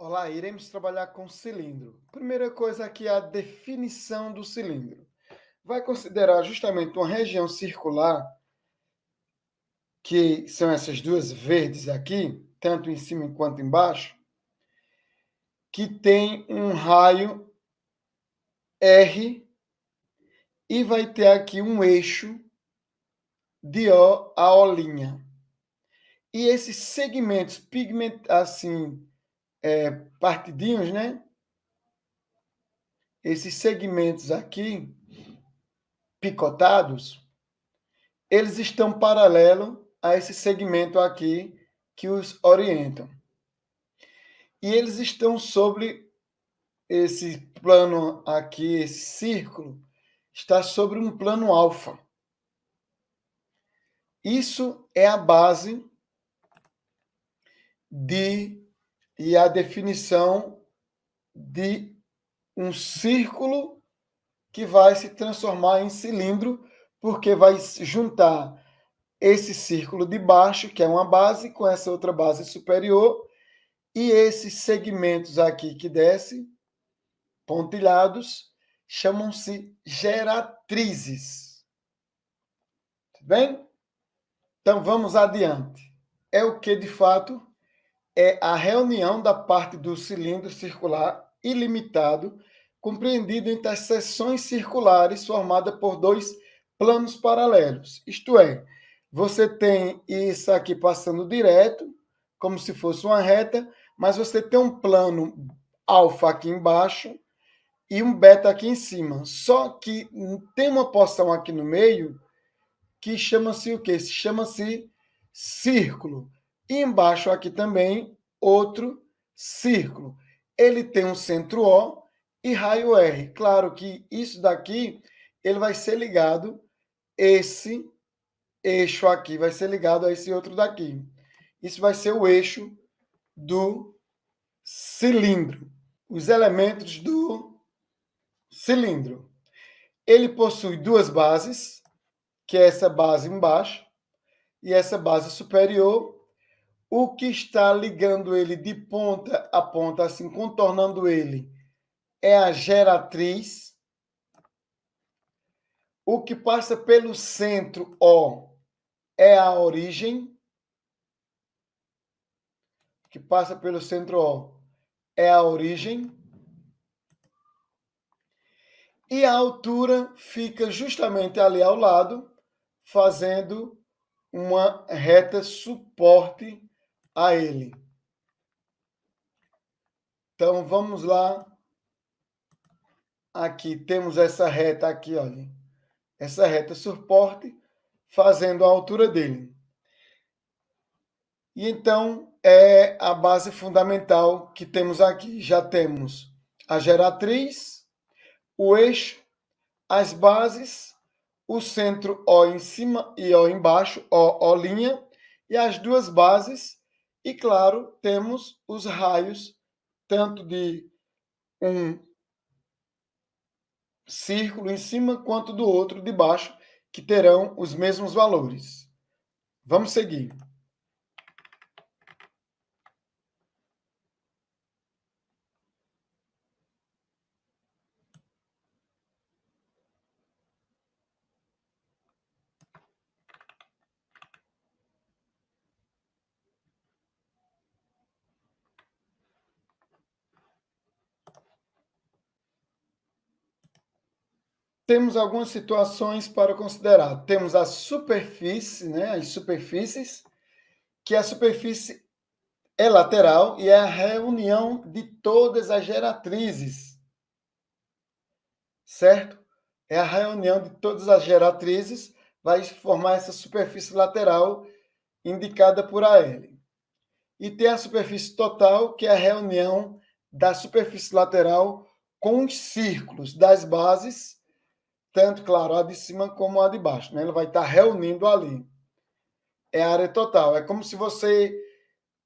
Olá, iremos trabalhar com cilindro. Primeira coisa aqui é a definição do cilindro. Vai considerar justamente uma região circular, que são essas duas verdes aqui, tanto em cima quanto embaixo, que tem um raio R e vai ter aqui um eixo de O a O'. E esses segmentos assim, partidinhos, né? Esses segmentos aqui, picotados, eles estão paralelos a esse segmento aqui que os orientam. E eles estão sobre esse plano aqui, esse círculo, está sobre um plano alfa. Isso é a base e a definição de um círculo que vai se transformar em cilindro, porque vai juntar esse círculo de baixo, que é uma base, com essa outra base superior, e esses segmentos aqui que descem, pontilhados, chamam-se geratrizes. Tudo bem? Então vamos adiante. É o que de fato é a reunião da parte do cilindro circular ilimitado, compreendido entre as seções circulares formadas por dois planos paralelos. Isto é, você tem isso aqui passando direto, como se fosse uma reta, mas você tem um plano alfa aqui embaixo e um beta aqui em cima. Só que tem uma porção aqui no meio que chama-se o quê? Chama-se círculo. E embaixo aqui também outro círculo. Ele tem um centro O e raio R. Claro que isso daqui ele vai ser ligado, esse eixo aqui vai ser ligado a esse outro daqui. Isso vai ser o eixo do cilindro. Os elementos do cilindro. Ele possui duas bases, que é essa base embaixo e essa base superior. O que está ligando ele de ponta a ponta, assim, contornando ele, é a geratriz. O que passa pelo centro O é a origem. O que passa pelo centro O é a origem. E a altura fica justamente ali ao lado, fazendo uma reta suporte a ele. Então vamos lá. Aqui temos essa reta aqui, olha. Essa reta suporte fazendo a altura dele. E então é a base fundamental que temos aqui. Já temos a geratriz, o eixo, as bases, o centro O em cima e O embaixo, O', e as duas bases. E claro, temos os raios, tanto de um círculo em cima quanto do outro de baixo, que terão os mesmos valores. Vamos seguir. Temos algumas situações para considerar. Temos a superfície, né, as superfícies, que a superfície é lateral e é a reunião de todas as geratrizes, certo? É a reunião de todas as geratrizes, vai formar essa superfície lateral indicada por AL. E tem a superfície total, que é a reunião da superfície lateral com os círculos das bases, tanto, claro, a de cima como a de baixo, né? Ele vai estar reunindo ali. É a área total. É como se você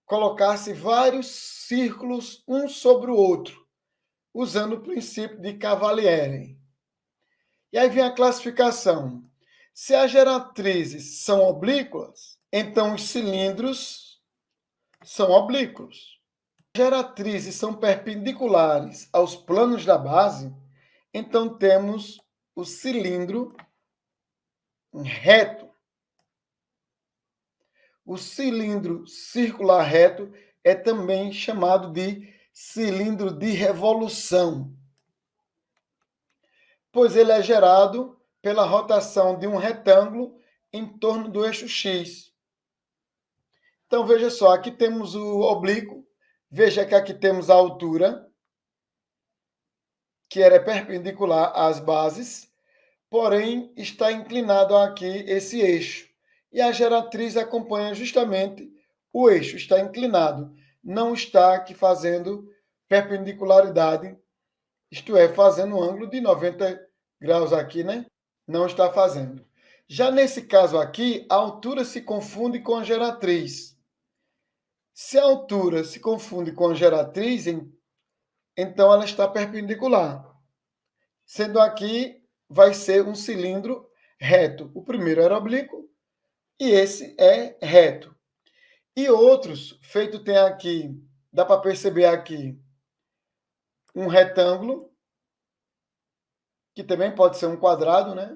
colocasse vários círculos um sobre o outro, usando o princípio de Cavalieri. E aí vem a classificação. Se as geratrizes são oblíquas, então os cilindros são oblíquos. geratrizes são perpendiculares aos planos da base, então temos o cilindro reto. O cilindro circular reto é também chamado de cilindro de revolução, pois ele é gerado pela rotação de um retângulo em torno do eixo X. Então, veja só, aqui temos o oblíquo, veja que aqui temos a altura, que era perpendicular às bases, porém está inclinado aqui esse eixo. E a geratriz acompanha justamente o eixo, está inclinado, não está aqui fazendo perpendicularidade, isto é, fazendo um ângulo de 90 graus aqui, né? Não está fazendo. Já nesse caso aqui, a altura se confunde com a geratriz. Se a altura se confunde com a geratriz, então ela está perpendicular. Sendo aqui, vai ser um cilindro reto. O primeiro era oblíquo e esse é reto. E outros, feito tem aqui, dá para perceber aqui, um retângulo, que também pode ser um quadrado, né?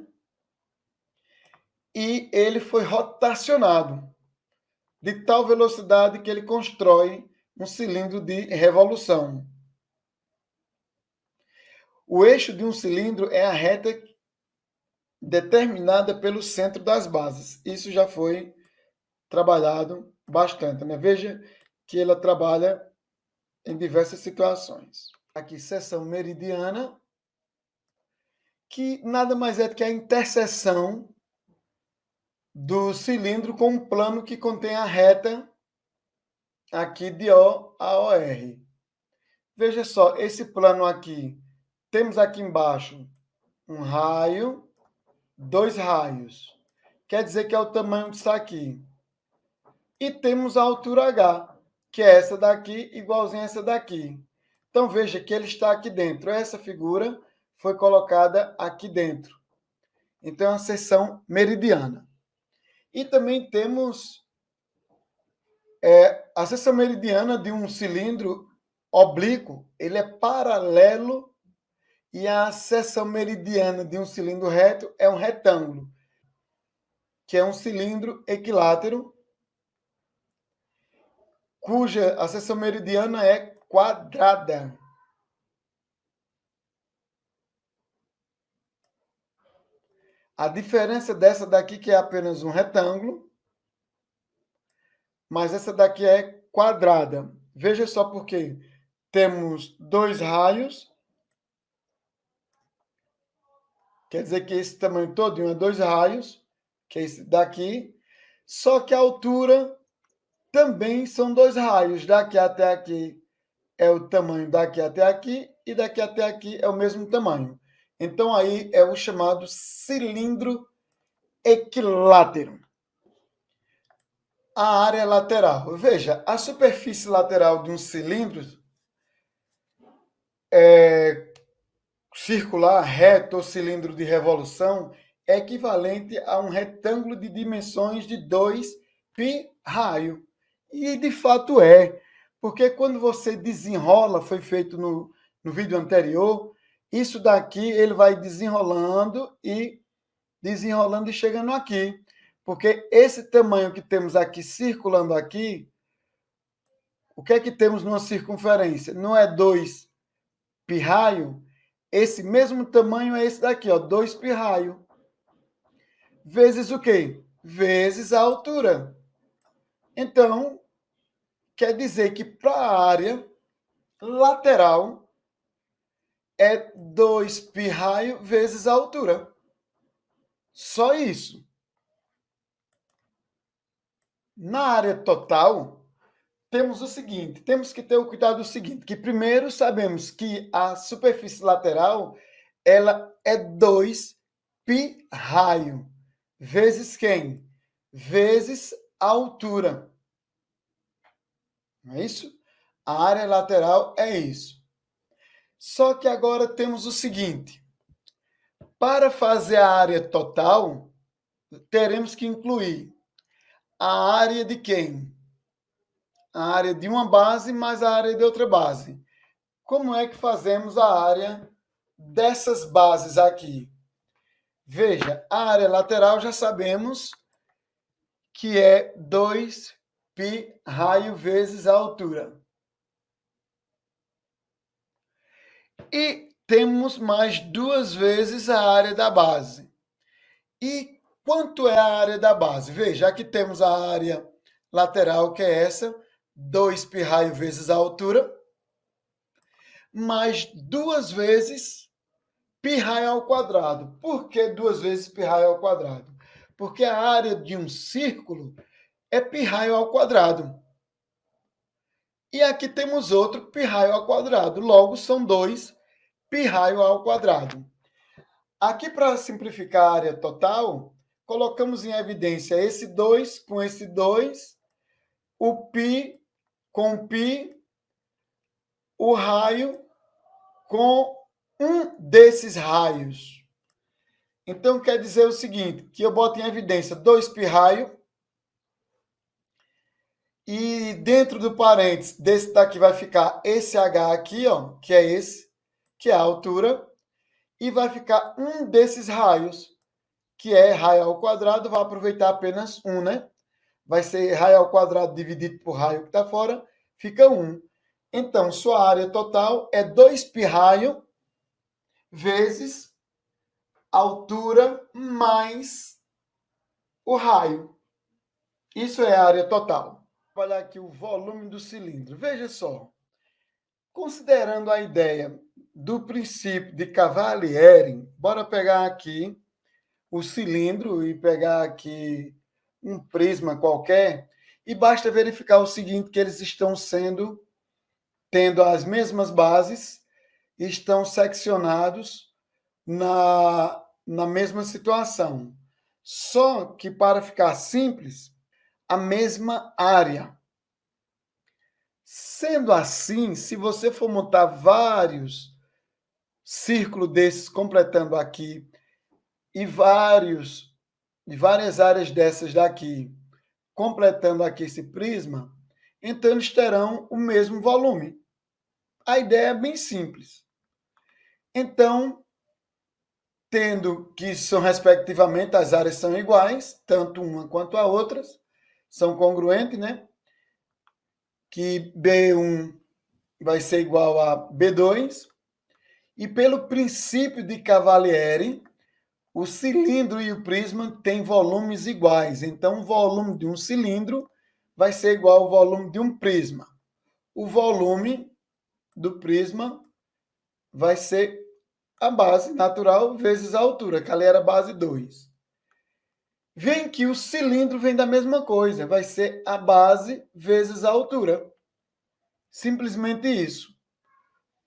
E ele foi rotacionado de tal velocidade que ele constrói um cilindro de revolução. O eixo de um cilindro é a reta determinada pelo centro das bases. Isso já foi trabalhado bastante, né? Veja que ela trabalha em diversas situações. Aqui, seção meridiana, que nada mais é do que a interseção do cilindro com um plano que contém a reta aqui de O a OR. Veja só, esse plano aqui, temos aqui embaixo um raio, dois raios. Quer dizer que é o tamanho disso aqui. E temos a altura H, que é essa daqui, igualzinha a essa daqui. Então, veja que ele está aqui dentro. Essa figura foi colocada aqui dentro. Então, é uma seção meridiana. E também temos a seção meridiana de um cilindro oblíquo. Ele é paralelo e a seção meridiana de um cilindro reto é um retângulo, que é um cilindro equilátero, cuja a seção meridiana é quadrada. A diferença dessa daqui, que é apenas um retângulo, mas essa daqui é quadrada. Veja só porque temos dois raios, quer dizer que esse tamanho todo é dois raios, que é esse daqui, só que a altura também são dois raios. Daqui até aqui é o tamanho daqui até aqui, e daqui até aqui é o mesmo tamanho. Então, aí é o chamado cilindro equilátero. A área lateral. Veja, a superfície lateral de um cilindro circular, reto ou cilindro de revolução é equivalente a um retângulo de dimensões de 2 π raio. E de fato é, porque quando você desenrola, foi feito no vídeo anterior, isso daqui ele vai desenrolando e chegando aqui. Porque esse tamanho que temos aqui circulando aqui, o que é que temos numa circunferência? Não é 2 π raio? Esse mesmo tamanho é esse daqui, ó, 2 π raio. Vezes o quê? Vezes a altura. Então, quer dizer que para a área lateral é 2 π raio vezes a altura. Só isso. Na área total, temos o seguinte, temos que ter o cuidado do seguinte, que primeiro sabemos que a superfície lateral ela é 2 π raio vezes quem? Vezes a altura. Não é isso? A área lateral é isso. Só que agora temos o seguinte, para fazer a área total, teremos que incluir a área de quem? a área de uma base mais a área de outra base. Como é que fazemos a área dessas bases aqui? Veja, a área lateral já sabemos que é 2π raio vezes a altura. E temos mais duas vezes a área da base. E quanto é a área da base? Veja, aqui temos a área lateral, que é essa, 2π raio vezes a altura, mais duas vezes π raio ao quadrado. Por que duas vezes π raio ao quadrado? Porque a área de um círculo é π raio ao quadrado. E aqui temos outro π raio ao quadrado. Logo, são dois π raio ao quadrado. Aqui, para simplificar a área total, colocamos em evidência esse 2 com esse 2, o π com o π, o raio com um desses raios. Então, quer dizer o seguinte, que eu boto em evidência 2π raio, e dentro do parênteses desse daqui vai ficar esse h aqui, ó, que é esse, que é a altura, e vai ficar um desses raios, que é raio ao quadrado, vai aproveitar apenas um, né? Vai ser raio ao quadrado dividido por raio que está fora, fica 1. Então, sua área total é 2π raio vezes altura mais o raio. Isso é a área total. Vou olhar aqui o volume do cilindro. Veja só. Considerando a ideia do princípio de Cavalieri, bora pegar aqui o cilindro e pegar aqui um prisma qualquer, e basta verificar o seguinte, que eles estão tendo as mesmas bases, estão seccionados na mesma situação. Só que, para ficar simples, a mesma área. Sendo assim, se você for montar vários círculos desses completando aqui e várias áreas dessas daqui completando aqui esse prisma, então eles terão o mesmo volume. A ideia é bem simples. Então, tendo que são respectivamente, as áreas são iguais, tanto uma quanto a outras, são congruentes, né? Que B1 vai ser igual a B2, e pelo princípio de Cavalieri, o cilindro e o prisma têm volumes iguais. Então, o volume de um cilindro vai ser igual ao volume de um prisma. O volume do prisma vai ser a base natural vezes a altura, que ali era base 2. Vem que o cilindro vem da mesma coisa, vai ser a base vezes a altura. Simplesmente isso.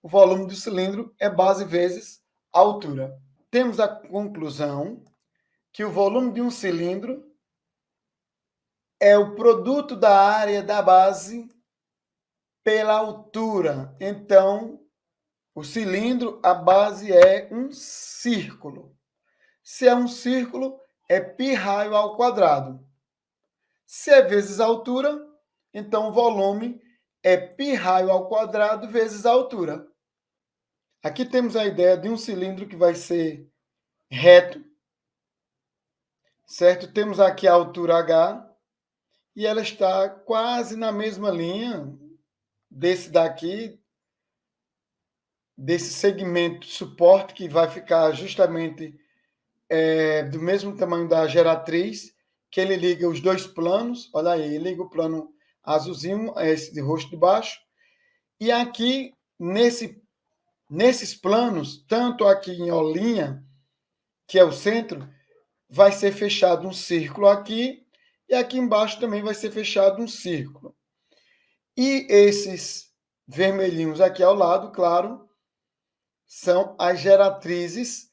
O volume do cilindro é base vezes a altura. Temos a conclusão que o volume de um cilindro é o produto da área da base pela altura. Então, o cilindro, a base é um círculo. Se é um círculo, é π raio ao quadrado. Se é vezes a altura, então o volume é π raio ao quadrado vezes a altura. Aqui temos a ideia de um cilindro que vai ser reto, certo? Temos aqui a altura h, e ela está quase na mesma linha desse daqui, desse segmento suporte, que vai ficar justamente do mesmo tamanho da geratriz, que ele liga os dois planos. Olha aí, ele liga o plano azulzinho, esse de rosto de baixo, e aqui, nesses planos, tanto aqui em Olinha, que é o centro, vai ser fechado um círculo aqui, e aqui embaixo também vai ser fechado um círculo. E esses vermelhinhos aqui ao lado, claro, são as geratrizes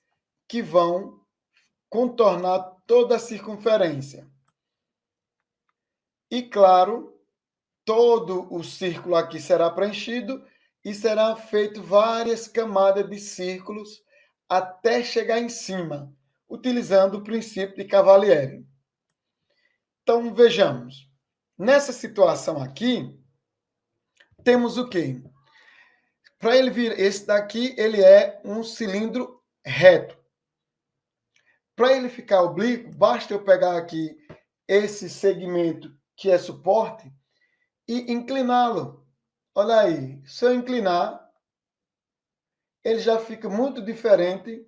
que vão contornar toda a circunferência. E, claro, todo o círculo aqui será preenchido e será feito várias camadas de círculos até chegar em cima, utilizando o princípio de Cavalieri. Então, vejamos. Nessa situação aqui, temos o quê? Para ele vir, esse daqui, ele é um cilindro reto. Para ele ficar oblíquo, basta eu pegar aqui esse segmento que é suporte e incliná-lo. Olha aí, se eu inclinar, ele já fica muito diferente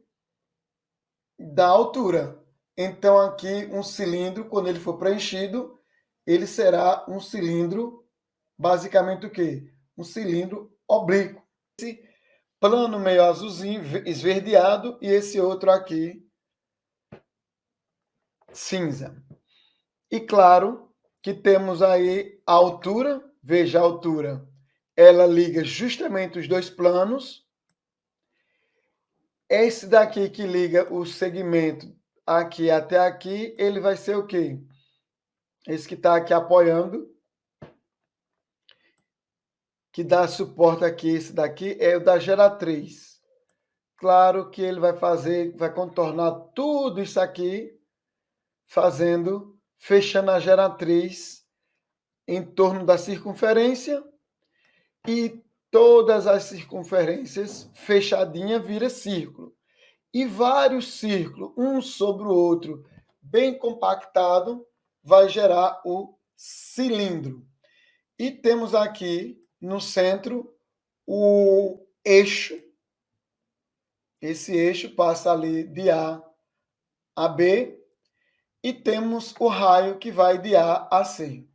da altura. Então, aqui, um cilindro, quando ele for preenchido, ele será um cilindro, basicamente o quê? Um cilindro oblíquo. Esse plano meio azulzinho, esverdeado, e esse outro aqui, cinza. E claro que temos aí a altura, veja a altura, ela liga justamente os dois planos. Esse daqui que liga o segmento aqui até aqui, ele vai ser o quê? Esse que está aqui apoiando, que dá suporte aqui, esse daqui é o da geratriz. Claro que ele vai fazer, vai contornar tudo isso aqui, fechando a geratriz em torno da circunferência e todas as circunferências fechadinha vira círculo. E vários círculos, um sobre o outro, bem compactado, vai gerar o cilindro. E temos aqui no centro o eixo. Esse eixo passa ali de A a B e temos o raio que vai de A a C.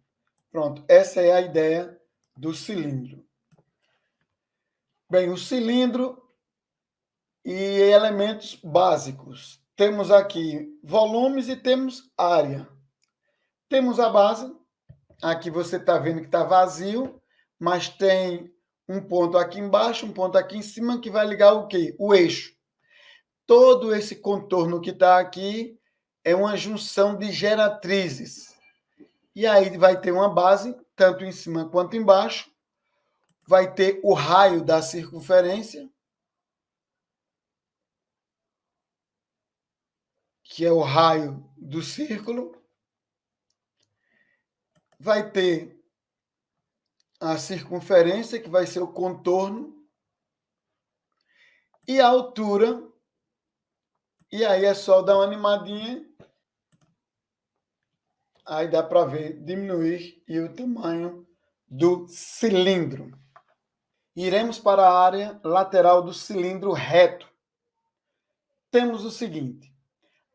Pronto, essa é a ideia do cilindro. Bem, o cilindro e elementos básicos. Temos aqui volumes e temos área. Temos a base. Aqui você está vendo que está vazio, mas tem um ponto aqui embaixo, um ponto aqui em cima, que vai ligar o quê? O eixo. Todo esse contorno que está aqui é uma junção de geratrizes. E aí vai ter uma base, tanto em cima quanto embaixo. Vai ter o raio da circunferência, que é o raio do círculo. Vai ter a circunferência, que vai ser o contorno, e a altura. E aí é só dar uma animadinha. Aí dá para ver diminuir e o tamanho do cilindro. Iremos para a área lateral do cilindro reto. Temos o seguinte.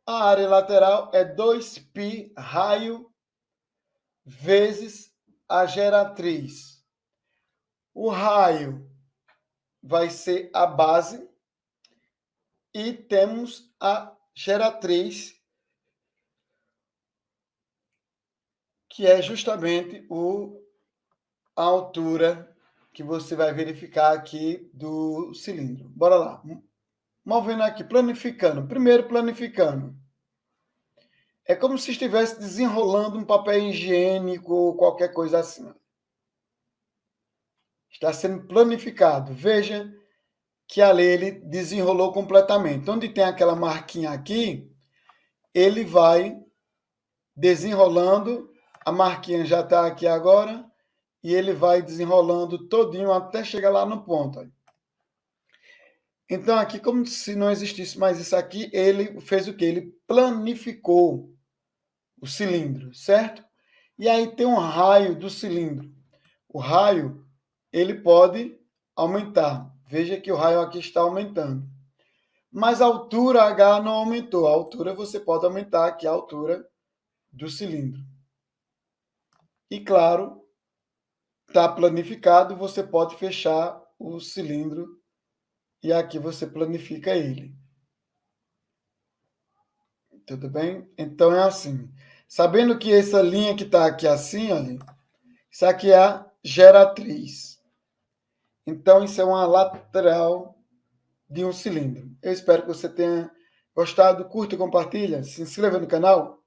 A área lateral é 2π raio vezes a geratriz. O raio vai ser a base e temos a geratriz, que é justamente a altura que você vai verificar aqui do cilindro. Bora lá. Movendo aqui, planificando. Primeiro, planificando. É como se estivesse desenrolando um papel higiênico ou qualquer coisa assim. Está sendo planificado. Veja que ali ele desenrolou completamente. Onde tem aquela marquinha aqui, ele vai desenrolando. A marquinha já está aqui agora. E ele vai desenrolando todinho até chegar lá no ponto. Então, aqui, como se não existisse mais isso aqui, ele fez o quê? Ele planificou o cilindro, certo? E aí tem um raio do cilindro. O raio, ele pode aumentar. Veja que o raio aqui está aumentando. Mas a altura H não aumentou. A altura você pode aumentar aqui a altura do cilindro. E claro, está planificado, você pode fechar o cilindro e aqui você planifica ele. Tudo bem? Então é assim. Sabendo que essa linha que está aqui assim, olha, isso aqui é a geratriz. Então isso é uma lateral de um cilindro. Eu espero que você tenha gostado. Curta e compartilha. Se inscreva no canal.